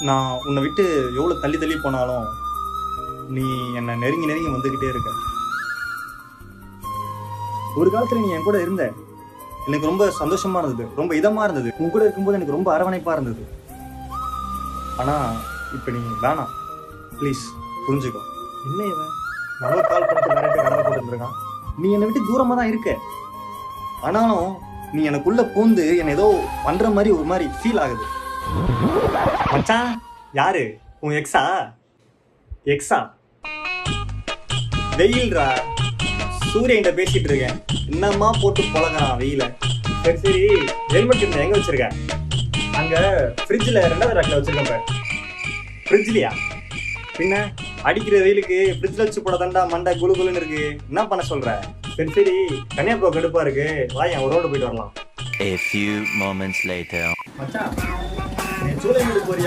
நான் உன்னை விட்டு எவ்வளோ தள்ளி தள்ளி போனாலும் நீ என்னை நெருங்கி நெருங்கி வந்துக்கிட்டே இருக்க. ஒரு காலத்தில் நீ என் கூட இருந்த, எனக்கு ரொம்ப சந்தோஷமா இருந்தது, ரொம்ப இதமா இருந்தது. உன் கூட இருக்கும்போது எனக்கு ரொம்ப அரவணைப்பா இருந்தது. ஆனால் இப்போ நீ வேணாம், ப்ளீஸ் புரிஞ்சுக்கோ. என்ன இவன் நம்ம கால் பண்ணிட்டு நிறைய பேர் கடமை போட்டு இருந்திருக்கான். நீ என்னை விட்டு தூரமாக தான் இருக்க, ஆனாலும் நீ எனக்குள்ள பூந்து என்னை ஏதோ பண்ற மாதிரி ஒரு மாதிரி ஃபீல் ஆகுது. மச்சான், யாரு உன் எக்ஸா? எக்ஸா? வெயில்ரா, சூரியன்கிட்ட பேசிட்டு இருக்கேன், என்னம்மா போட்டு பழகிறான் வெயில. சரி சரி, ஹெல்மெட் இருந்தா எங்க வச்சிருக்க? அங்க ஃப்ரிட்ஜில் 2வது ரேக்ல வச்சிருக்கேன். ஃப்ரிட்ஜ்லையா? பின்ன அடிக்கிற வெயிலுக்கு ஃப்ரிட்ஜில் வச்சு போட தாண்டா மண்டை குளு குளுன்னு இருக்கு. என்ன பண்ண சொல்ற? சரி சரி, கன்னியாகுமரி கடுப்பா இருக்கு, வாயா ஒரு ரோடு போயிட்டு வரலாம். A few moments later. மச்சான், நீ சூளைமேடு போறியா